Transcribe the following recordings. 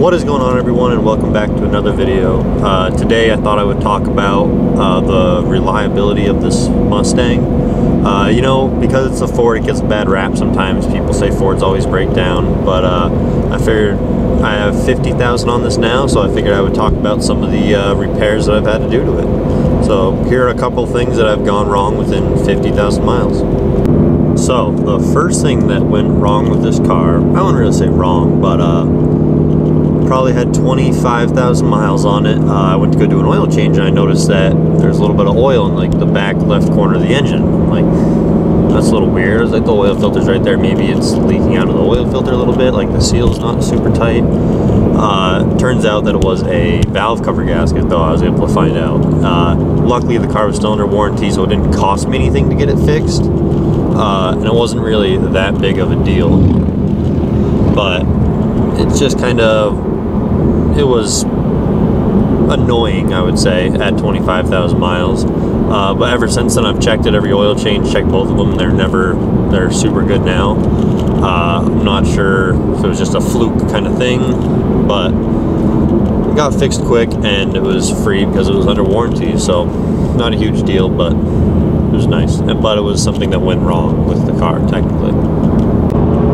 What is going on, everyone, and welcome back to another video. Today I thought I would talk about the reliability of this Mustang. You know, because it's a Ford, it gets a bad rap sometimes. People say Fords always break down, but I figured I have 50,000 on this now, so I figured I would talk about some of the repairs that I've had to do to it. So here are a couple things that have gone wrong within 50,000 miles. So the first thing that went wrong with this car, I wouldn't really say wrong, but probably had 25,000 miles on it. I went to go do an oil change and I noticed that there's a little bit of oil in like the back left corner of the engine. I'm like, that's a little weird. It's like the oil filter's right there. Maybe it's leaking out of the oil filter a little bit. Like the seal's not super tight. Turns out that it was a valve cover gasket, though. I was able to find out. Luckily the car was still under warranty, so it didn't cost me anything to get it fixed. And it wasn't really that big of a deal. But it's just kind of, it was annoying, I would say, at 25,000 miles. But ever since then, I've checked it every oil change, checked both of them. They're super good now. I'm not sure if it was just a fluke kind of thing, but it got fixed quick and it was free because it was under warranty. So not a huge deal, but it was nice. But it was something that went wrong with the car, technically.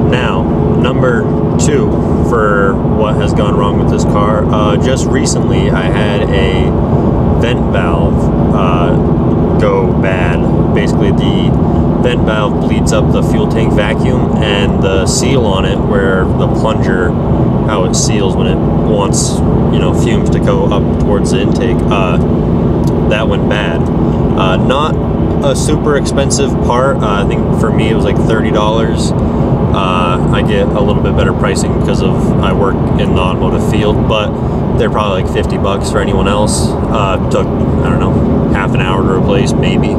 Now, number two for what has gone wrong with this car. Just recently I had a vent valve go bad. Basically the vent valve bleeds up the fuel tank vacuum, and the seal on it, where the plunger, how it seals when it wants, you know, fumes to go up towards the intake, that went bad. Not a super expensive part. I think for me it was like $30. I get a little bit better pricing because of I work in the automotive field, but they're probably like 50 bucks for anyone else. Took, I don't know, half an hour to replace, maybe.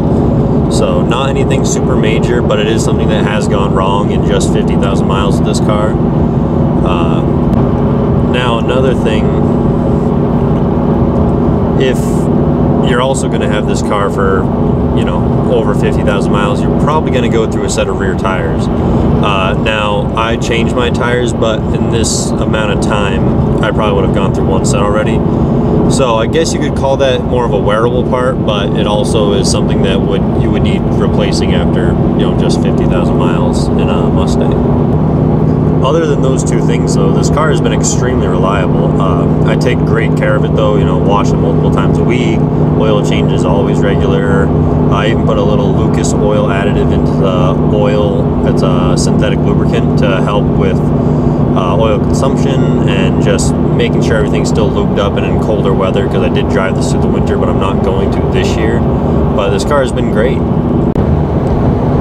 So not anything super major, but it is something that has gone wrong in just 50,000 miles with this car. Now another thing, if you're also going to have this car for, you know, over 50,000 miles, you're probably going to go through a set of rear tires. Now, I changed my tires, but in this amount of time, I probably would have gone through one set already. So I guess you could call that more of a wearable part, but it also is something that you would need replacing after, you know, just 50,000 miles in a Mustang. Other than those two things, though, this car has been extremely reliable. I take great care of it, though. You know, wash it multiple times a week. Oil change is always regular. I even put a little Lucas oil additive into the oil. It's a synthetic lubricant to help with oil consumption and just making sure everything's still lubed up and in colder weather, because I did drive this through the winter, but I'm not going to this year. But this car has been great.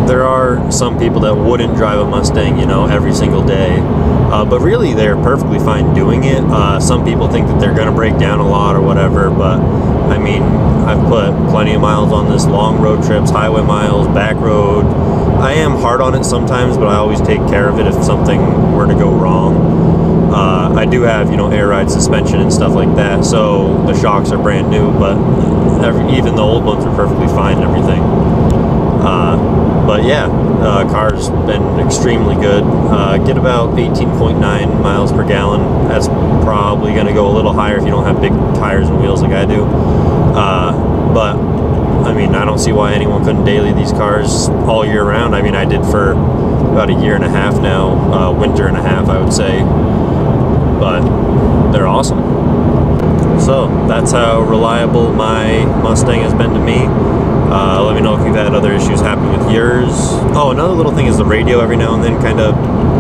There are some people that wouldn't drive a Mustang, you know, every single day, but really they're perfectly fine doing it. Some people think that they're going to break down a lot or whatever, but I mean, I've put plenty of miles on this, long road trips, highway miles, back road. I am hard on it sometimes, but I always take care of it if something were to go wrong. I do have, you know, air ride suspension and stuff like that, so the shocks are brand new, but even the old ones are perfectly fine and everything. But yeah, car's been extremely good. Get about 18.9 miles per gallon. That's probably going to go a little higher if you don't have big tires and wheels like I do. But I mean, I don't see why anyone couldn't daily these cars all year round. I mean, I did for about a year and a half now, winter and a half, I would say. But they're awesome. So that's how reliable my Mustang has been to me. Let me know if you've had other issues happen with yours. Oh, another little thing is the radio every now and then kind of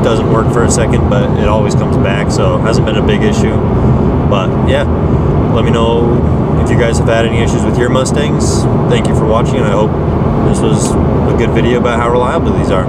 doesn't work for a second, but it always comes back, so it hasn't been a big issue. But yeah, let me know if you guys have had any issues with your Mustangs. Thank you for watching, and I hope this was a good video about how reliable these are.